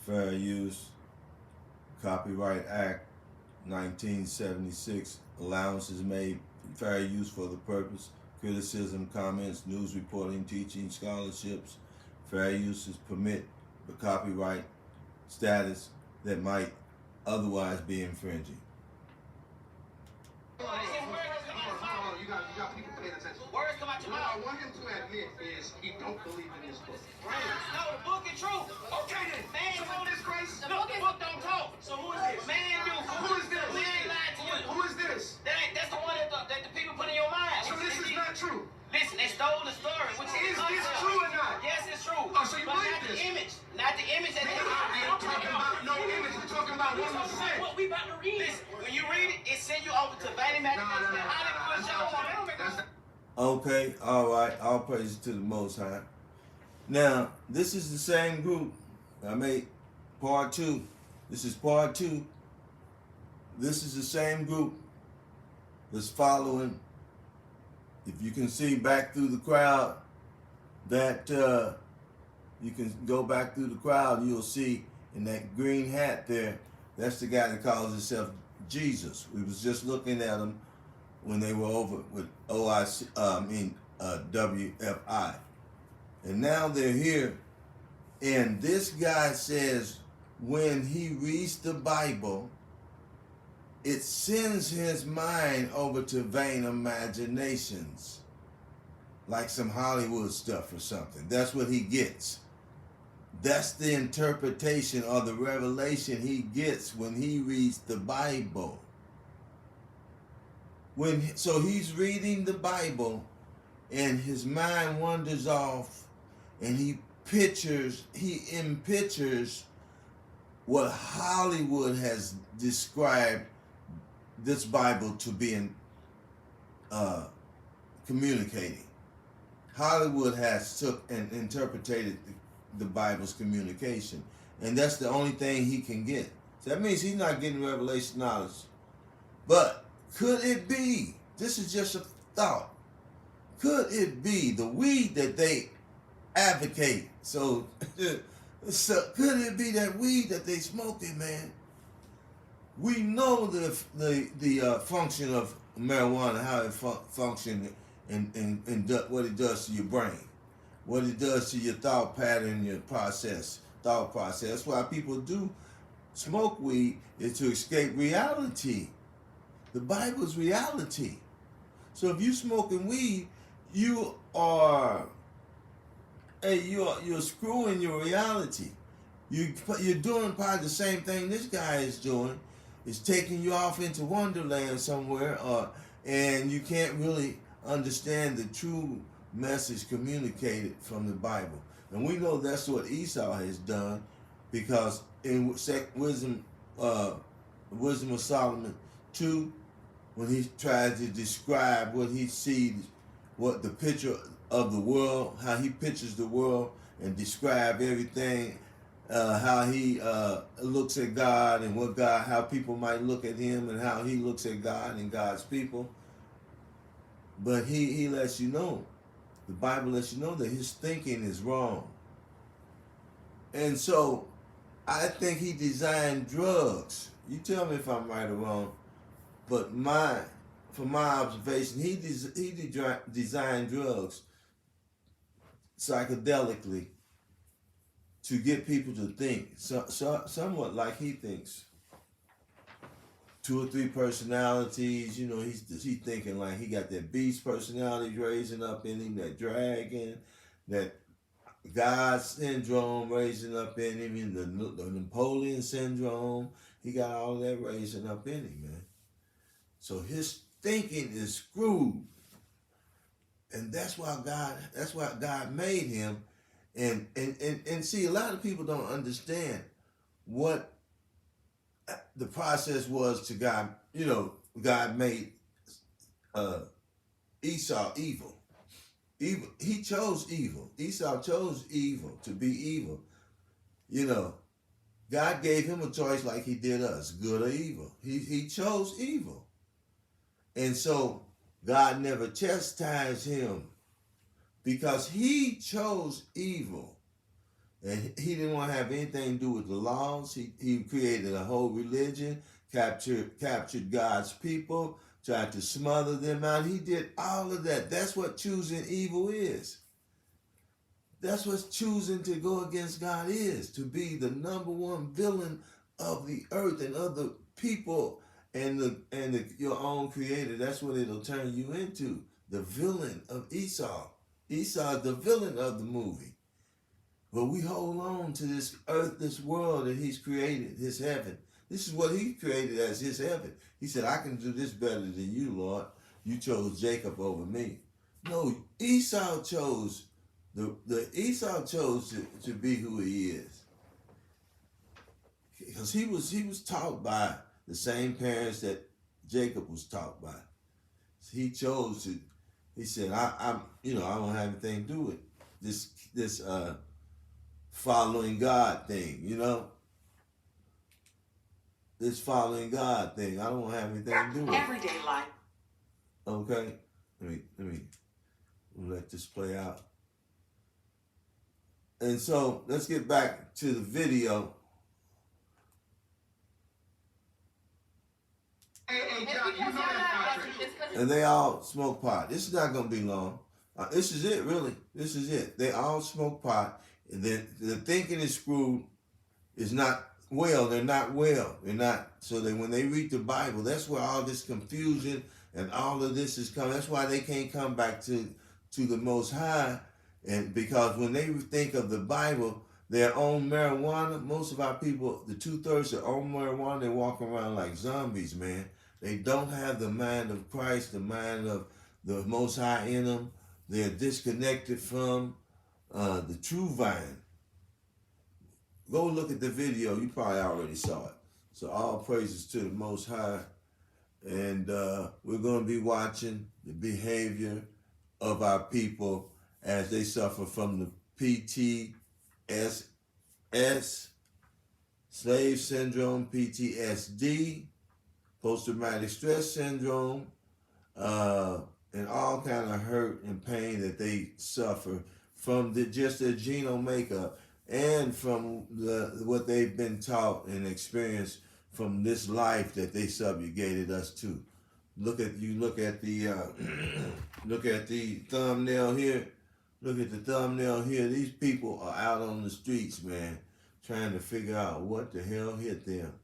Fair Use, Copyright Act 1976, allowances made fair use for the purpose, criticism, comments, news reporting, teaching, scholarships. Fair uses permit the copyright status that might otherwise be infringing. You got people paying attention. Words come out your mouth. What I want him to admit is he don't believe in this book. No, the book is true. Okay then. Man, so this Christ. The book don't talk. So who is this? Man, you. Who is this? Man ain't lying to you. Who is this? That's the one that the people put in your mind. So this is not true. Listen, they stole the story. Which is this true or not? Yes, it's true. Oh, so you believe this? Not the image. Not the image that they I'm talking about no image. We're talking about what you said. What we about to read. Listen, when you read it, it send you over to Vanity Magazine. Okay, all right. All praises to the Most High. Now, this is the same group. I made part two. This is part two. This is the same group that's following. If you can see back through the crowd, that you can go back through the crowd, you'll see in that green hat there, that's the guy that calls himself Jesus. We was just looking at him when they were over with WFI. And now they're here. And this guy says when he reads the Bible, it sends his mind over to vain imaginations, like some Hollywood stuff or something. That's what he gets. That's the interpretation or the revelation he gets when he reads the Bible. So he's reading the Bible and his mind wanders off and he pictures what Hollywood has described this Bible to be communicating. Hollywood has took and interpreted the Bible's communication, and that's the only thing he can get. So that means he's not getting revelation knowledge. But could it be, this is just a thought, could it be the weed that they advocate? So could it be that weed that they smoking, man? We know the function of marijuana, how it functions and what it does to your brain, what it does to your thought pattern, your thought process. That's why people do smoke weed, is to escape reality. The Bible's reality. So if you smoking weed, you're screwing your reality. You're doing probably the same thing this guy is doing. It's taking you off into Wonderland somewhere, and you can't really understand the true message communicated from the Bible. And we know that's what Esau has done, because in Wisdom of Solomon 2, when he tries to describe what he sees, what the picture of the world, how he pictures the world and describe everything, how he looks at God and how people might look at him and how he looks at God and God's people. But he lets you know, the Bible lets you know that his thinking is wrong. And so I think he designed drugs. You tell me if I'm right or wrong, but from my observation, he designed drugs psychedelically to get people to think somewhat like he thinks. 2 or 3 personalities, he's thinking like he got that beast personality raising up in him, that dragon, that God syndrome raising up in him, and the Napoleon syndrome. He got all that raising up in him, man. So his thinking is screwed. And that's why God made him. And see, a lot of people don't understand what the process was to God. God made Esau evil. He chose evil. Esau chose evil, to be evil. God gave him a choice like he did us, good or evil. He chose evil. And so God never chastised him because he chose evil. And he didn't want to have anything to do with the laws. He created a whole religion, captured God's people, tried to smother them out. He did all of that. That's what choosing evil is. That's what choosing to go against God is, to be the number one villain of the earth and of the people and your own creator. That's what it'll turn you into, the villain of Esau. Esau is the villain of the movie. But we hold on to this earth, this world that he's created, his heaven. This is what he created as his heaven. He said, I can do this better than you, Lord. You chose Jacob over me. No, Esau chose Esau chose to be who he is. Because he was taught by the same parents that Jacob was taught by. So he chose to, he said, I don't have anything to do with this following God thing, This following God thing. I don't have anything to do with it. Everyday life. Okay? Let me let this play out. And so let's get back to the video. Hey, John, you know that contract. And they all smoke pot. This is not going to be long. This is it, really. This is it. They all smoke pot. And the thinking is screwed. Is not well. They're not well. They're not. So that when they read the Bible, that's where all this confusion and all of this is coming. That's why they can't come back to the Most High. And because when they think of the Bible, their own marijuana, most of our people, the 2/3 that own marijuana, they walk around like zombies, man. They don't have the mind of Christ, the mind of the Most High in them. They're disconnected from the true vine. Go look at the video. You probably already saw it. So all praises to the Most High. And we're going to be watching the behavior of our people as they suffer from the PTSS, slave syndrome, PTSD, post-traumatic stress syndrome, and all kind of hurt and pain that they suffer from just their genome makeup and from what they've been taught and experienced from this life that they subjugated us to. Look at the look at the thumbnail here. Look at the thumbnail here. These people are out on the streets, man, trying to figure out what the hell hit them,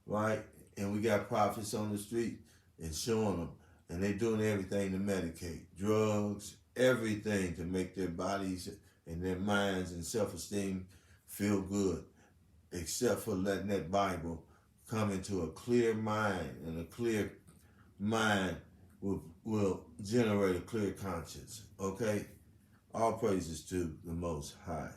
right? And we got prophets on the street and showing them, and they're doing everything to medicate, drugs, everything to make their bodies and their minds and self-esteem feel good, except for letting that Bible come into a clear mind, and a clear mind will generate a clear conscience, okay? All praises to the Most High.